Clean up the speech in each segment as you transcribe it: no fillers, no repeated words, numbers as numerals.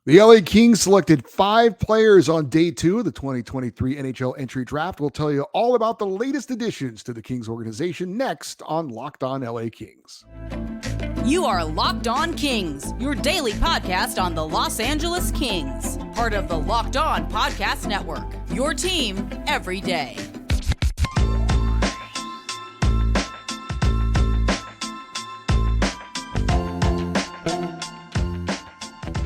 The LA Kings selected 5 players on day 2 of the 2023 NHL Entry Draft. We'll tell you all about the latest additions to the Kings organization next on Locked On LA Kings. You are Locked On Kings, your daily podcast on the Los Angeles Kings, part of the Locked On Podcast Network, your team every day.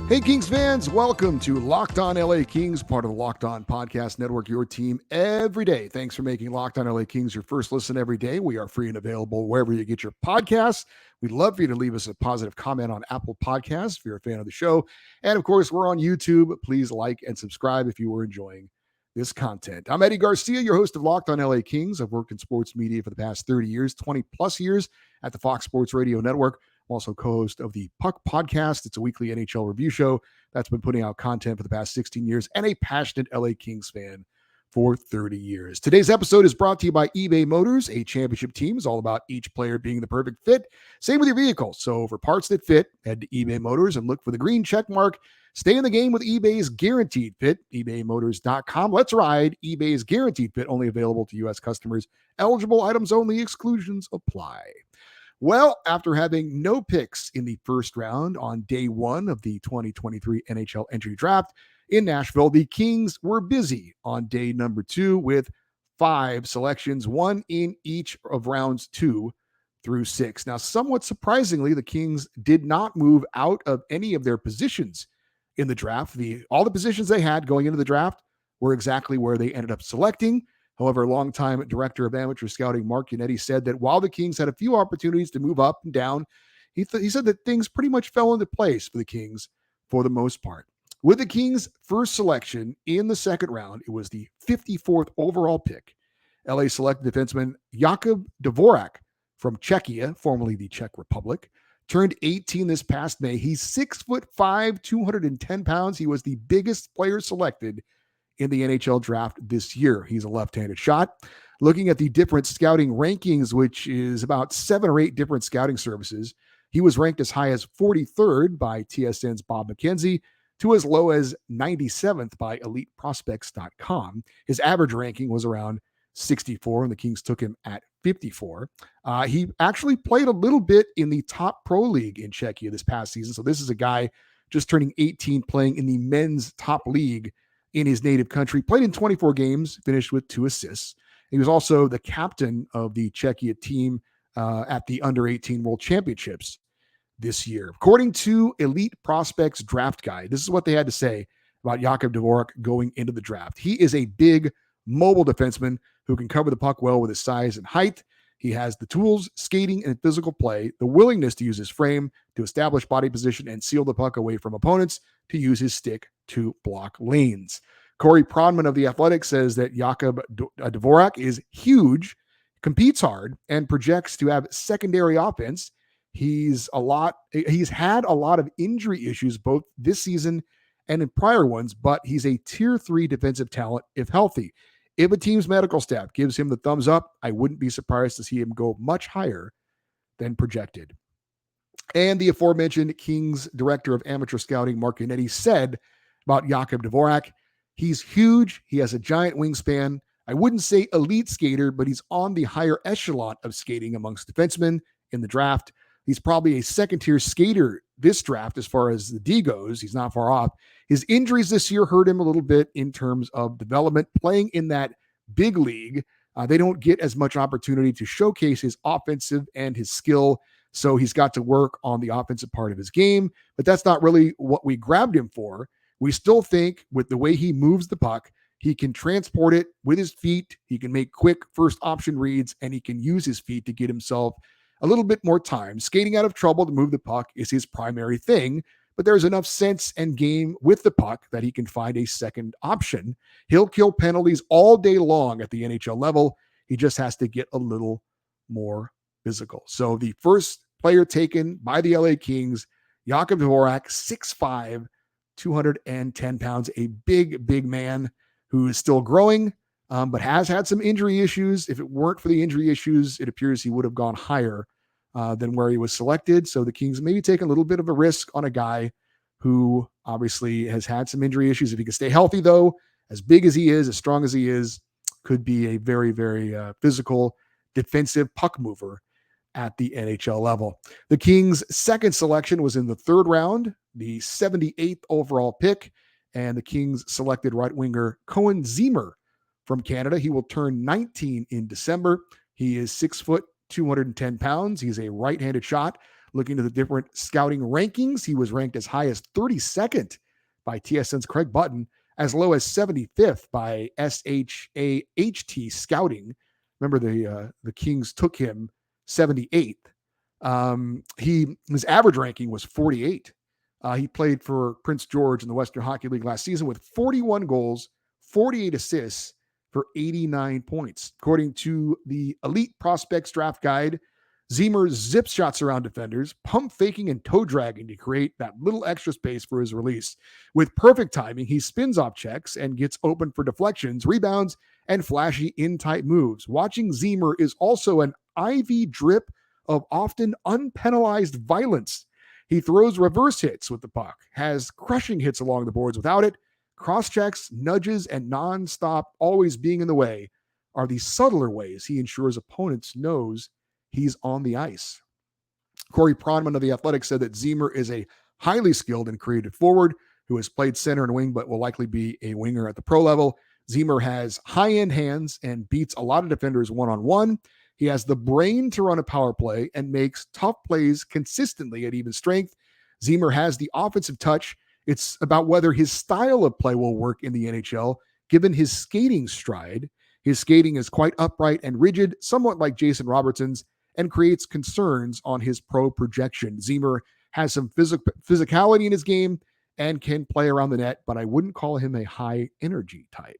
Hey, Kings fans, welcome to Locked On LA Kings, part of the Locked On Podcast Network, your team every day. Thanks for making Locked On LA Kings your first listen every day. We are free and available wherever you get your podcasts. We'd love for you to leave us a positive comment on Apple Podcasts if you're a fan of the show. And of course, we're on YouTube. Please like and subscribe if you are enjoying this content. I'm Eddie Garcia, your host of Locked On LA Kings. I've worked in sports media for the past 30 years, 20 plus years at the Fox Sports Radio Network. I'm also co-host of the Puck Podcast. It's a weekly NHL review show that's been putting out content for the past 16 years and a passionate LA Kings fan for 30 years. Today's episode is brought to you by eBay Motors. A championship team is all about each player being the perfect fit. Same with your vehicle. So for parts that fit, head to eBay Motors and look for the green check mark. Stay in the game with eBay's Guaranteed Fit, ebaymotors.com. Let's ride. eBay's Guaranteed Fit, only available to U.S. customers. Eligible items only. Exclusions apply. Well, after having no picks in the first round on day 1 of the 2023 NHL Entry Draft in Nashville, the Kings were busy on day number 2 with 5 selections, 1 in each of rounds 2 through 6. Now, somewhat surprisingly, the Kings did not move out of any of their positions in the draft. All the positions they had going into the draft were exactly where they ended up selecting. However, longtime director of amateur scouting Mark Yannetti said that while the Kings had a few opportunities to move up and down, he said that things pretty much fell into place for the Kings for the most part. With the Kings' first selection in the second round, it was the 54th overall pick. LA selected defenseman Jakob Dvorak from Czechia, formerly the Czech Republic, turned 18 this past May. He's 6'5", 210 pounds. He was the biggest player selected in the NHL draft this year. He's a left-handed shot. Looking at the different scouting rankings, which is about 7 or 8 different scouting services, he was ranked as high as 43rd by TSN's Bob McKenzie to as low as 97th by EliteProspects.com. His average ranking was around 64, and the Kings took him at 54. He actually played a little bit in the top pro league in Czechia this past season. So this is a guy just turning 18 playing in the men's top league in his native country. Played in 24 games, finished with 2 assists. He was also the captain of the Czechia team at the Under-18 World Championships this year. According to Elite Prospects Draft Guide, this is what they had to say about Jakob Dvorak going into the draft. He is a big, mobile defenseman who can cover the puck well with his size and height. He has the tools, skating, and physical play, the willingness to use his frame to establish body position and seal the puck away from opponents, to use his stick to block lanes. Corey Pronman of The Athletic says that Jakob Dvorak is huge, competes hard, and projects to have secondary offense. He's had a lot of injury issues both this season and in prior ones, but he's a tier 3 defensive talent if healthy. If a team's medical staff gives him the thumbs up, I wouldn't be surprised to see him go much higher than projected. And the aforementioned Kings director of amateur scouting, Mark Yannetti, said about Jakob Dvorak, he's huge. He has a giant wingspan. I wouldn't say elite skater, but he's on the higher echelon of skating amongst defensemen in the draft. He's probably a second-tier skater this draft as far as the D goes. He's not far off. His injuries this year hurt him a little bit in terms of development. Playing in that big league, they don't get as much opportunity to showcase his offensive and his skill, so he's got to work on the offensive part of his game, but that's not really what we grabbed him for. We still think with the way he moves the puck, he can transport it with his feet, he can make quick first option reads, and he can use his feet to get himself a little bit more time. Skating out of trouble to move the puck is his primary thing, but there's enough sense and game with the puck that he can find a second option. He'll kill penalties all day long at the NHL level. He just has to get a little more physical. So the first player taken by the LA Kings, Jakob Dvorak, 6'5", 210 pounds, a big, big man who is still growing, but has had some injury issues. If it weren't for the injury issues, it appears he would have gone higher than where he was selected. So the Kings maybe take a little bit of a risk on a guy who obviously has had some injury issues. If he can stay healthy, though, as big as he is, as strong as he is, could be a very, very physical defensive puck mover at the NHL level. The Kings' second selection was in the third round, the 78th overall pick, and the Kings selected right winger Cohen Ziemer from Canada. He will turn 19 in December. He is 6 foot, 210 pounds. He's a right-handed shot. Looking to the different scouting rankings, he was ranked as high as 32nd by TSN's Craig Button, as low as 75th by SHAHT Scouting. Remember, the Kings took him 78th. His average ranking was 48. He played for Prince George in the Western Hockey League last season with 41 goals, 48 assists for 89 points. According to the Elite Prospects Draft Guide, Ziemer zips shots around defenders, pump faking and toe dragging to create that little extra space for his release. With perfect timing, he spins off checks and gets open for deflections, rebounds, and flashy in-tight moves. Watching Ziemer is also an IV drip of often unpenalized violence. He throws reverse hits with the puck, has crushing hits along the boards without it. Cross-checks, nudges, and non-stop always being in the way are the subtler ways he ensures opponents knows he's on the ice. Corey Pronman of The Athletic said that Ziemer is a highly skilled and creative forward who has played center and wing but will likely be a winger at the pro level. Ziemer has high-end hands and beats a lot of defenders one-on-one. He has the brain to run a power play and makes tough plays consistently at even strength. Ziemer has the offensive touch. It's about whether his style of play will work in the NHL, given his skating stride. His skating is quite upright and rigid, somewhat like Jason Robertson's, and creates concerns on his pro projection. Ziemer has some physicality in his game and can play around the net, but I wouldn't call him a high energy type.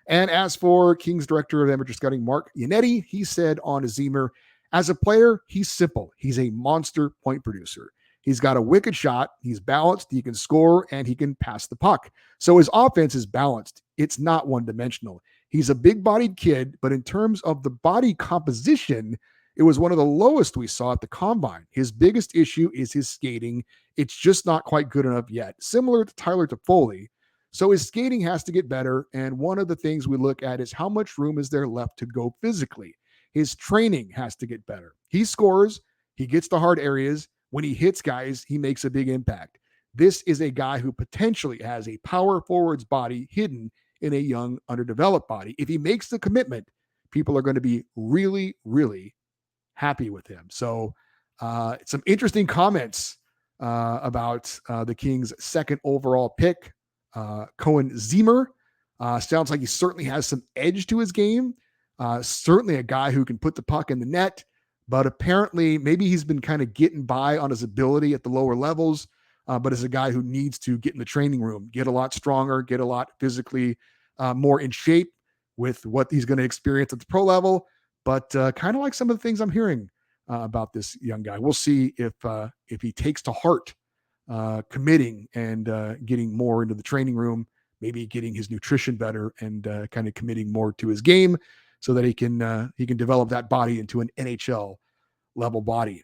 And as for Kings Director of Amateur Scouting, Mark Yannetti, he said on Ziemer, as a player, he's simple. He's a monster point producer. He's got a wicked shot. He's balanced. He can score and he can pass the puck. So his offense is balanced. It's not one-dimensional. He's a big-bodied kid, but in terms of the body composition, it was one of the lowest we saw at the Combine. His biggest issue is his skating. It's just not quite good enough yet. Similar to Tyler Toffoli. So his skating has to get better, and one of the things we look at is how much room is there left to go physically. His training has to get better. He scores. He gets to hard areas. When he hits guys, he makes a big impact. This is a guy who potentially has a power forward's body hidden in a young, underdeveloped body. If he makes the commitment, people are going to be really, really happy with him. So some interesting comments about the Kings' second overall pick, Cohen Ziemer. Sounds like he certainly has some edge to his game. Certainly a guy who can put the puck in the net, but apparently maybe he's been kind of getting by on his ability at the lower levels, but as a guy who needs to get in the training room, get a lot stronger, get a lot physically more in shape with what he's going to experience at the pro level. But kind of like some of the things I'm hearing about this young guy. We'll see if he takes to heart committing and getting more into the training room, maybe getting his nutrition better and kind of committing more to his game so that he can develop that body into an NHL level body.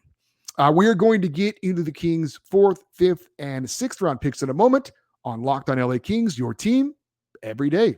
We are going to get into the Kings' 4th, 5th, and 6th round picks in a moment on Locked On LA Kings, your team every day.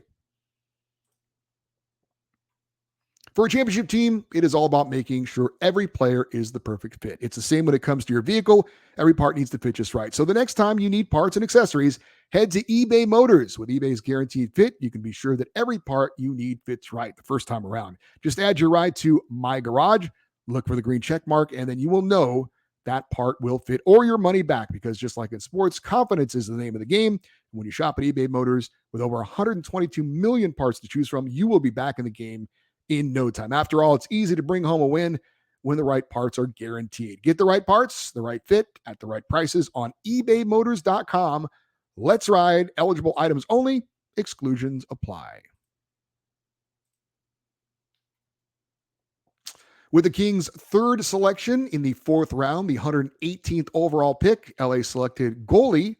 For a championship team, it is all about making sure every player is the perfect fit. It's the same when it comes to your vehicle. Every part needs to fit just right. So the next time you need parts and accessories, head to eBay Motors. With eBay's guaranteed fit, you can be sure that every part you need fits right the first time around. Just add your ride to My Garage, look for the green check mark, and then you will know that part will fit or your money back, because just like in sports, confidence is the name of the game. When you shop at eBay Motors with over 122 million parts to choose from, you will be back in the game in no time. After all, it's easy to bring home a win when the right parts are guaranteed. Get the right parts, the right fit, at the right prices on ebaymotors.com. Let's ride. Eligible items only. Exclusions apply. With the Kings' third selection in the 4th round, the 118th overall pick, LA selected goalie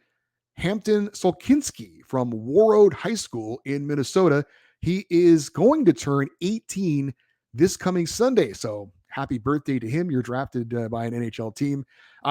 Hampton Slukynsky from Warroad High School in Minnesota. He is going to turn 18 this coming Sunday. So happy birthday to him. You're drafted by an NHL team.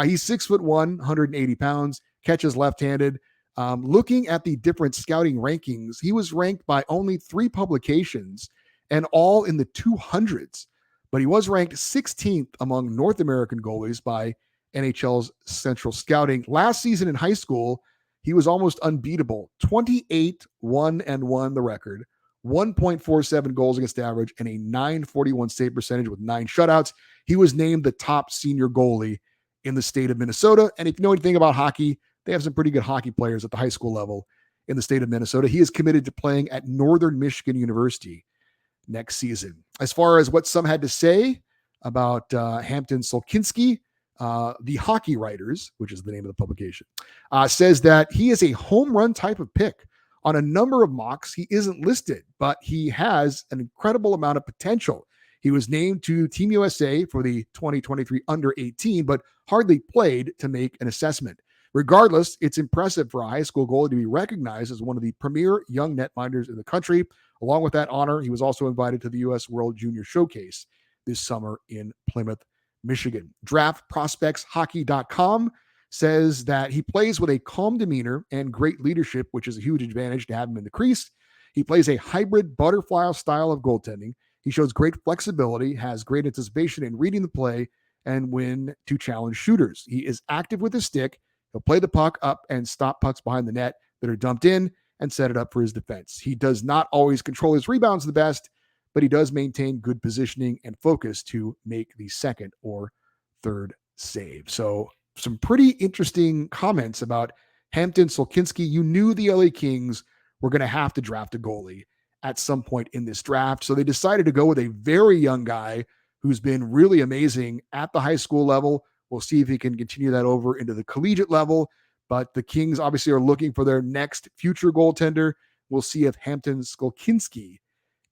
He's 6'1", 180 pounds, catches left-handed. Looking at the different scouting rankings, he was ranked by only 3 publications and all in the 200s. But he was ranked 16th among North American goalies by NHL's Central Scouting. Last season in high school, he was almost unbeatable. 28-1-1 the record, 1.47 goals against average, and a .941 save percentage with 9 shutouts. He was named the top senior goalie in the state of Minnesota. And if you know anything about hockey, they have some pretty good hockey players at the high school level in the state of Minnesota. He is committed to playing at Northern Michigan University next season. As far as what some had to say about Hampton Slukynsky, the Hockey Writers, which is the name of the publication, says that he is a home run type of pick. On a number of mocks, he isn't listed, but he has an incredible amount of potential. He was named to Team USA for the 2023 under-18, but hardly played to make an assessment. Regardless, it's impressive for a high school goalie to be recognized as one of the premier young netminders in the country. Along with that honor, he was also invited to the U.S. World Junior Showcase this summer in Plymouth, Michigan. DraftProspectsHockey.com says that he plays with a calm demeanor and great leadership, which is a huge advantage to have him in the crease. He plays a hybrid butterfly style of goaltending. He shows great flexibility, has great anticipation in reading the play, and when to challenge shooters. He is active with his stick. He'll play the puck up and stop pucks behind the net that are dumped in and set it up for his defense. He does not always control his rebounds the best, but he does maintain good positioning and focus to make the second or third save. So some pretty interesting comments about Hampton Slukynsky. You knew the LA Kings were going to have to draft a goalie at some point in this draft. So they decided to go with a very young guy who's been really amazing at the high school level. We'll see if he can continue that over into the collegiate level. But the Kings obviously are looking for their next future goaltender. We'll see if Hampton Slukynsky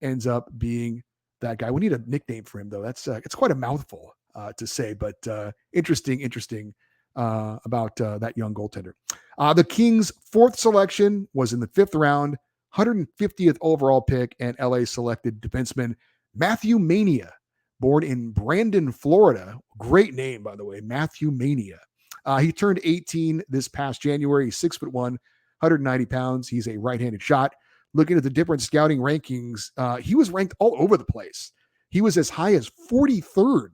ends up being that guy. We need a nickname for him, though. That's it's quite a mouthful to say, but interesting about that young goaltender. The Kings' 4th selection was in the 5th round, 150th overall pick, and LA selected defenseman Matthew Mania, born in Brandon, Florida. Great name, by the way, Matthew Mania. He turned 18 this past January. He's 6'1", 190 pounds. He's a right-handed shot. Looking at the different scouting rankings, he was ranked all over the place. He was as high as 43rd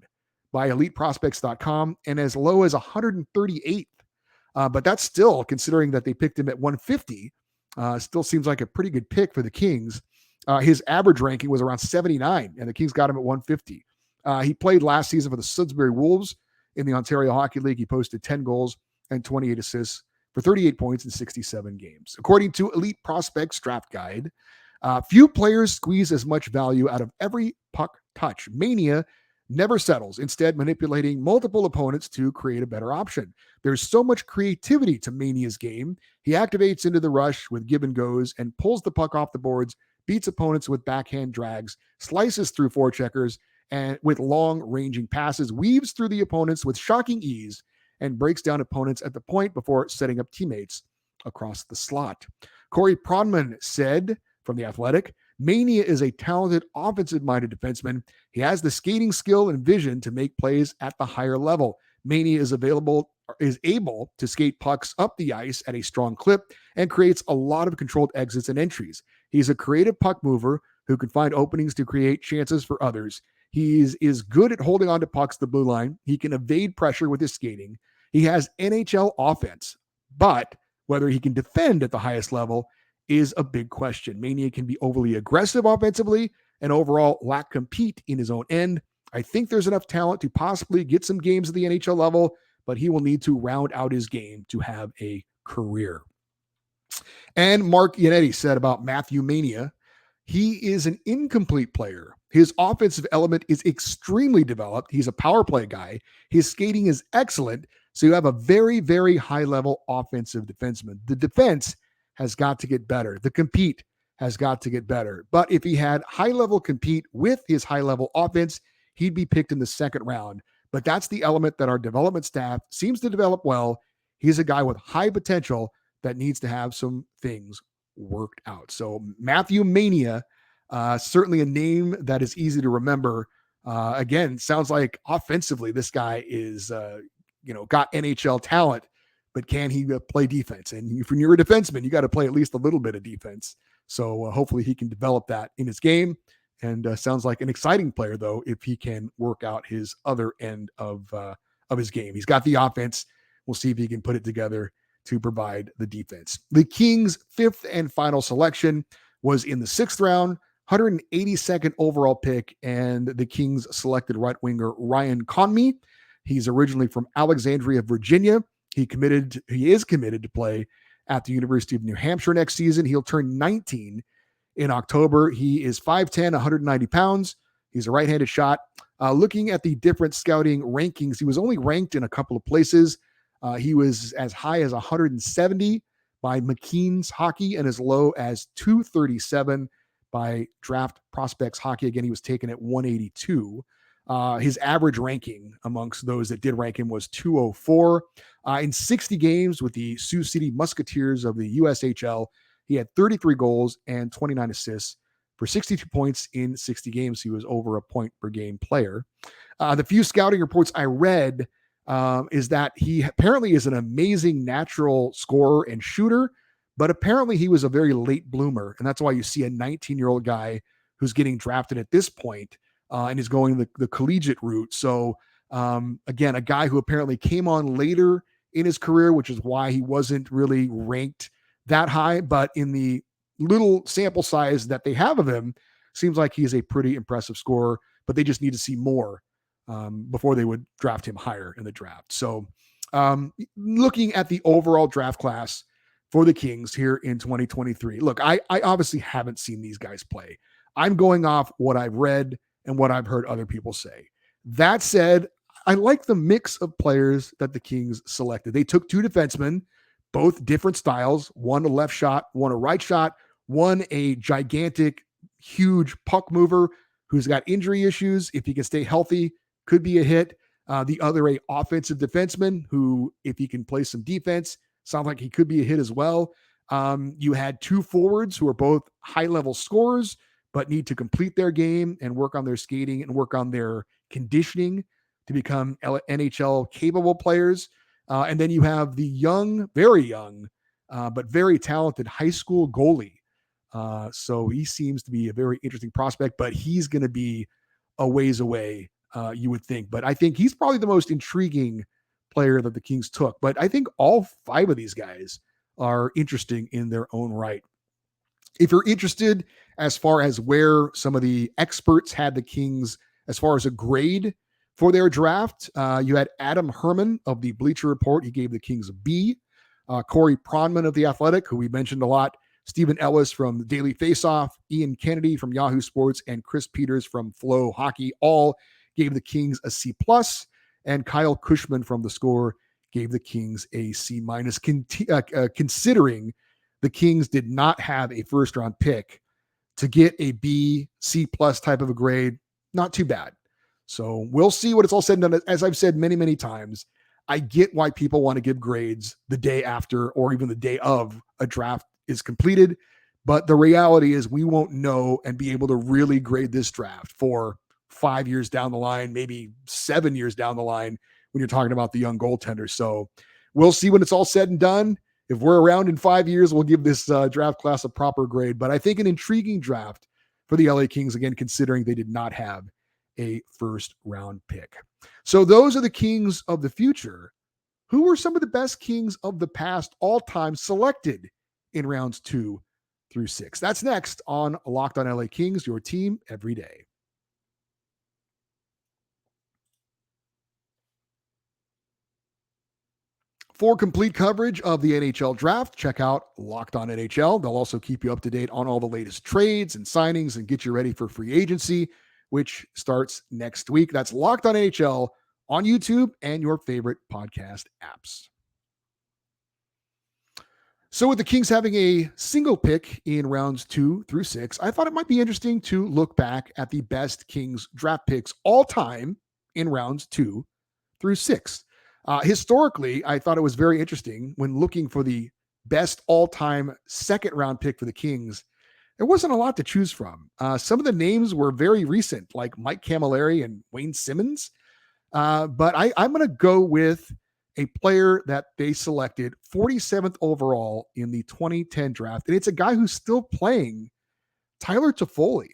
by EliteProspects.com and as low as 138th. But that's still, considering that they picked him at 150, still seems like a pretty good pick for the Kings. His average ranking was around 79, and the Kings got him at 150. He played last season for the Sudbury Wolves in the Ontario Hockey League. He posted 10 goals and 28 assists for 38 points in 67 games. According to Elite Prospects Draft Guide, few players squeeze as much value out of every puck touch. Mania never settles, instead manipulating multiple opponents to create a better option. There's so much creativity to Mania's game. He activates into the rush with give and goes and pulls the puck off the boards, beats opponents with backhand drags, slices through forecheckers, and with long-ranging passes, weaves through the opponents with shocking ease, and breaks down opponents at the point before setting up teammates across the slot. Corey Pronman said from The Athletic, Mania is a talented offensive-minded defenseman. He has the skating skill and vision to make plays at the higher level. Mania is able to skate pucks up the ice at a strong clip and creates a lot of controlled exits and entries. He's a creative puck mover who can find openings to create chances for others. He is good at holding on to pucks at the blue line. He can evade pressure with his skating. He has NHL offense, but whether he can defend at the highest level is a big question. Mania can be overly aggressive offensively and overall lack compete in his own end. I think there's enough talent to possibly get some games at the NHL level, but he will need to round out his game to have a career. And Mark Yannetti said about Matthew Mania, he is an incomplete player. His offensive element is extremely developed. He's a power play guy. His skating is excellent. So you have a very, very high-level offensive defenseman. The defense has got to get better. The compete has got to get better. But if he had high-level compete with his high-level offense, he'd be picked in the 2nd round. But that's the element that our development staff seems to develop well. He's a guy with high potential that needs to have some things worked out. So Matthew Mania, certainly a name that is easy to remember. Again, sounds like offensively, this guy is, got NHL talent, but can he play defense? And if you're a defenseman, you got to play at least a little bit of defense. So hopefully he can develop that in his game. And sounds like an exciting player, though, if he can work out his other end of his game. He's got the offense. We'll see if he can put it together to provide the defense. The Kings' fifth and final selection was in the 6th round, 182nd overall pick, and the Kings selected right winger Ryan Conmy. He's originally from Alexandria, Virginia. He is committed to play at the University of New Hampshire next season. He'll turn 19 in October. He is 5'10", 190 pounds. He's a right-handed shot. Looking at the different scouting rankings, he was only ranked in a couple of places. He was as high as 170 by McKean's Hockey and as low as 237 by Draft Prospects Hockey. Again, he was taken at 182. His average ranking amongst those that did rank him was 204. In 60 games with the Sioux City Musketeers of the USHL, he had 33 goals and 29 assists for 62 points in 60 games. He was over a point per game player. The few scouting reports I read is that he apparently is an amazing natural scorer and shooter, but apparently he was a very late bloomer. And that's why you see a 19-year-old guy who's getting drafted at this point and is going the collegiate route. So again, a guy who apparently came on later in his career, which is why he wasn't really ranked that high, but in the little sample size that they have of him, seems like he's a pretty impressive scorer, but they just need to see more before they would draft him higher in the draft. So looking at the overall draft class for the Kings here in 2023, look, I obviously haven't seen these guys play. I'm going off what I've read and what I've heard other people say. That said, I like the mix of players that the Kings selected. They took 2 defensemen, both different styles, one a left shot, one a right shot, one a gigantic, huge puck mover who's got injury issues. If he can stay healthy, could be a hit. The other a offensive defenseman who, if he can play some defense, sounds like he could be a hit as well. You had 2 forwards who are both high-level scorers, but need to complete their game and work on their skating and work on their conditioning to become NHL capable players. And then you have the young, very young, but very talented high school goalie. So he seems to be a very interesting prospect, but he's going to be a ways away, you would think. But I think he's probably the most intriguing player that the Kings took. But I think all 5 of these guys are interesting in their own right. If you're interested as far as where some of the experts had the Kings as far as a grade for their draft, you had Adam Herman of the Bleacher Report. He gave the Kings a B. Corey Pronman of The Athletic, who we mentioned a lot, Stephen Ellis from Daily Faceoff, Ian Kennedy from Yahoo Sports, and Chris Peters from Flow Hockey all gave the Kings a C+, and Kyle Cushman from The Score gave the Kings a C-, considering the Kings did not have a first-round pick. To get a B, C+ type of a grade, not too bad. So we'll see what it's all said and done. As I've said many, many times, I get why people want to give grades the day after or even the day of a draft is completed. But the reality is we won't know and be able to really grade this draft for 5 years down the line, maybe 7 years down the line when you're talking about the young goaltenders. So we'll see when it's all said and done. If we're around in 5 years, we'll give this draft class a proper grade. But I think an intriguing draft for the LA Kings, again, considering they did not have a first-round pick. So those are the Kings of the future. Who were some of the best Kings of the past all-time selected in rounds 2 through 6? That's next on Locked on LA Kings, your team every day. For complete coverage of the NHL Draft, check out Locked on NHL. They'll also keep you up to date on all the latest trades and signings and get you ready for free agency, which starts next week. That's Locked on NHL on YouTube and your favorite podcast apps. So with the Kings having a single pick in rounds 2 through 6, I thought it might be interesting to look back at the best Kings draft picks all time in rounds 2 through 6. Historically, I thought it was very interesting when looking for the best all-time second-round pick for the Kings. There wasn't a lot to choose from. Some of the names were very recent, like Mike Camilleri and Wayne Simmons. But I'm going to go with a player that they selected 47th overall in the 2010 draft. And it's a guy who's still playing, Tyler Toffoli.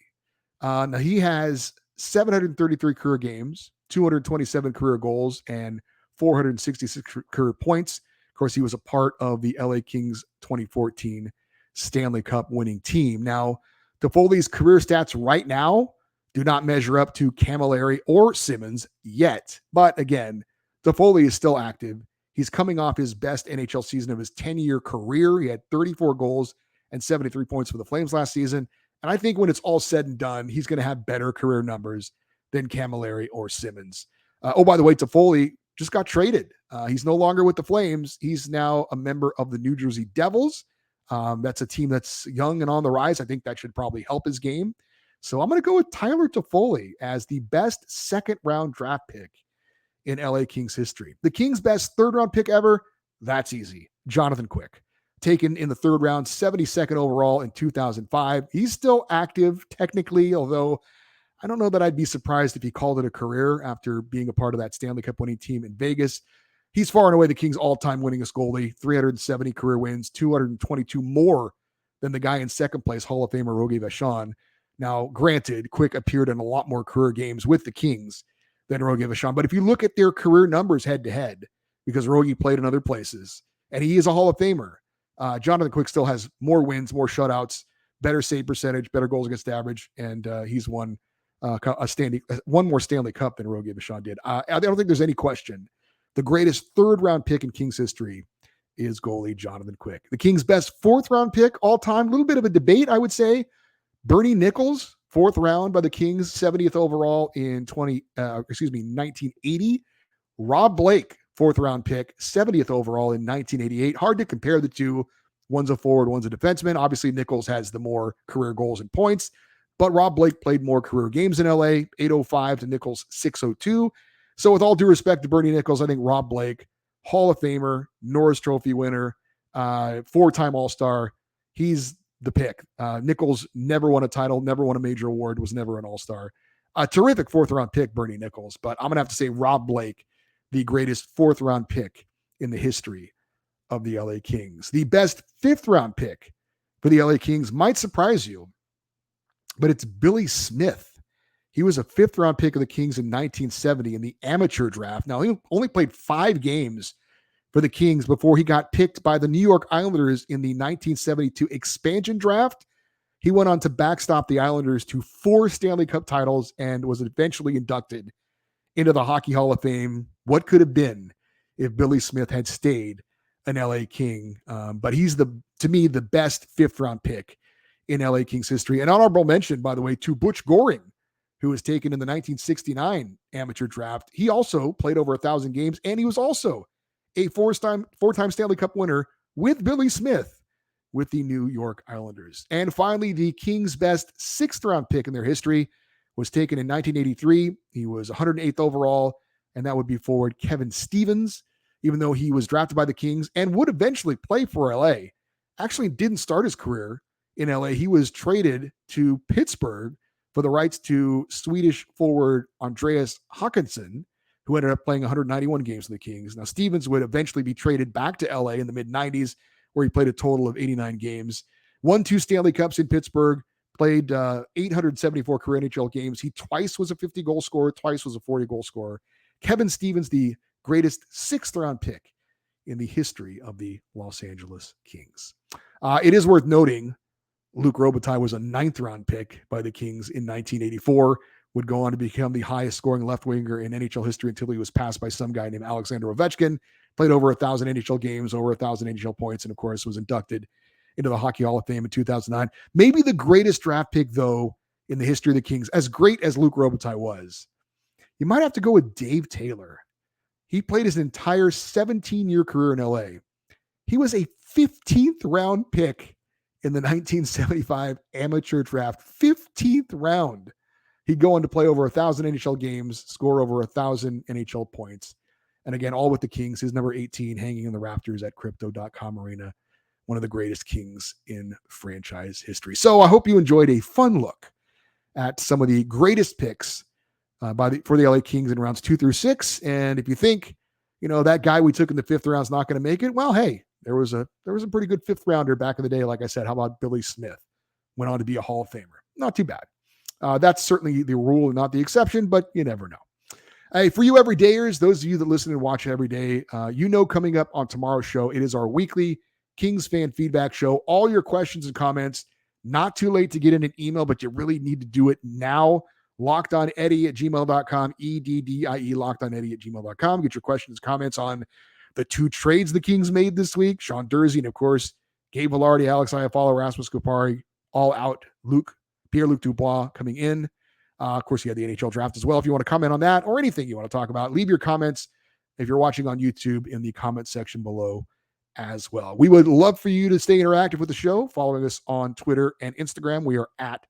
Now he has 733 career games, 227 career goals, and 466 career points. Of course, he was a part of the LA Kings 2014 Stanley Cup winning team. Now, Toffoli's career stats right now do not measure up to Camilleri or Simmons yet. But again, Toffoli is still active. He's coming off his best NHL season of his 10-year career. He had 34 goals and 73 points for the Flames last season. And I think when it's all said and done, he's going to have better career numbers than Camilleri or Simmons. By the way, Toffoli just got traded. He's no longer with the Flames. He's now a member of the New Jersey Devils. That's a team that's young and on the rise. I think that should probably help his game. So I'm going to go with Tyler Toffoli as the best second-round draft pick in LA Kings history. The Kings' best third-round pick ever, that's easy. Jonathan Quick, taken in the third round, 72nd overall in 2005. He's still active technically, although I don't know that I'd be surprised if he called it a career after being a part of that Stanley Cup winning team in Vegas. He's far and away the Kings' all-time winningest goalie, 370 career wins, 222 more than the guy in second place, Hall of Famer Rogie Vachon. Now, granted, Quick appeared in a lot more career games with the Kings than Rogie Vachon, but if you look at their career numbers head-to-head, because Rogie played in other places, and he is a Hall of Famer, Jonathan Quick still has more wins, more shutouts, better save percentage, better goals against average, and he's won one more Stanley Cup than Rogie Vachon did. I don't think there's any question. The greatest third-round pick in Kings history is goalie Jonathan Quick. The Kings' best fourth-round pick all time, a little bit of a debate, I would say. Bernie Nichols, fourth round by the Kings, 70th overall in 1980. Rob Blake, fourth round pick, 70th overall in 1988. Hard to compare the two. One's a forward, one's a defenseman. Obviously, Nichols has the more career goals and points, but Rob Blake played more career games in LA, 805 to Nichols, 602. So with all due respect to Bernie Nichols, I think Rob Blake, Hall of Famer, Norris Trophy winner, four-time All-Star, he's the pick. Nichols never won a title, never won a major award, was never an All-Star. A terrific fourth-round pick, Bernie Nichols, but I'm going to have to say Rob Blake, the greatest fourth-round pick in the history of the LA Kings. The best fifth-round pick for the LA Kings might surprise you, but it's Billy Smith. He was a fifth-round pick of the Kings in 1970 in the amateur draft. Now, he only played 5 games for the Kings before he got picked by the New York Islanders in the 1972 expansion draft. He went on to backstop the Islanders to 4 Stanley Cup titles and was eventually inducted into the Hockey Hall of Fame. What could have been if Billy Smith had stayed an LA King? But he's, to me, the best fifth-round pick in LA Kings history. An honorable mention, by the way, to Butch Goring, who was taken in the 1969 amateur draft. He also played over 1,000 games, and he was also a four-time Stanley Cup winner with Billy Smith with the New York Islanders. And finally, the Kings' best sixth-round pick in their history was taken in 1983. He was 108th overall, and that would be forward Kevin Stevens, even though he was drafted by the Kings and would eventually play for LA. Actually didn't start his career in LA. He was traded to Pittsburgh for the rights to Swedish forward Andreas Håkansson, who ended up playing 191 games for the Kings. Now, Stevens would eventually be traded back to LA in the mid-90s, where he played a total of 89 games, won 2 Stanley Cups in Pittsburgh, played 874 career NHL games. He twice was a 50-goal scorer, twice was a 40-goal scorer. Kevin Stevens, the greatest sixth-round pick in the history of the Los Angeles Kings. It is worth noting Luc Robitaille was a 9th-round pick by the Kings in 1984, would go on to become the highest scoring left winger in NHL history until he was passed by some guy named Alexander Ovechkin, played over 1,000 NHL games, over 1,000 NHL points, and of course was inducted into the Hockey Hall of Fame in 2009. Maybe the greatest draft pick, though, in the history of the Kings, as great as Luc Robitaille was, you might have to go with Dave Taylor. He played his entire 17-year career in LA. He was a 15th round pick in the 1975 amateur draft. 15th round. He'd go on to play over 1,000 NHL games, score over 1,000 NHL points. And again, all with the Kings. His number 18 hanging in the rafters at Crypto.com Arena. One of the greatest Kings in franchise history. So I hope you enjoyed a fun look at some of the greatest picks for the LA Kings in rounds 2 through 6. And if you think, that guy we took in the 5th round is not going to make it. Well, hey, there was a pretty good 5th rounder back in the day. Like I said, how about Billy Smith? Went on to be a Hall of Famer. Not too bad. That's certainly the rule and not the exception, but you never know. Hey, for you everydayers, those of you that listen and watch every day, coming up on tomorrow's show, it is our weekly Kings fan feedback show. All your questions and comments, not too late to get in an email, but you really need to do it now. LockedOnEddie@gmail.com, EDDIE, LockedOnEddie@gmail.com. Get your questions, comments on the 2 trades the Kings made this week. Sean Dursey and, of course, Gabe Velarde, Alex Iafallo, Rasmus Kupari, all out. Pierre-Luc Dubois coming in. Of course, you had the NHL Draft as well. If you want to comment on that or anything you want to talk about, leave your comments if you're watching on YouTube in the comment section below as well. We would love for you to stay interactive with the show, following us on Twitter and Instagram. We are at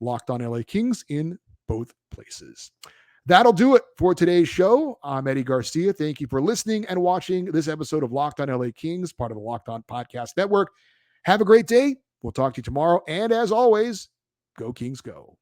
Locked On LA Kings in both places. That'll do it for today's show. I'm Eddie Garcia. Thank you for listening and watching this episode of Locked On LA Kings, part of the Locked On Podcast Network. Have a great day. We'll talk to you tomorrow. And as always, go Kings go.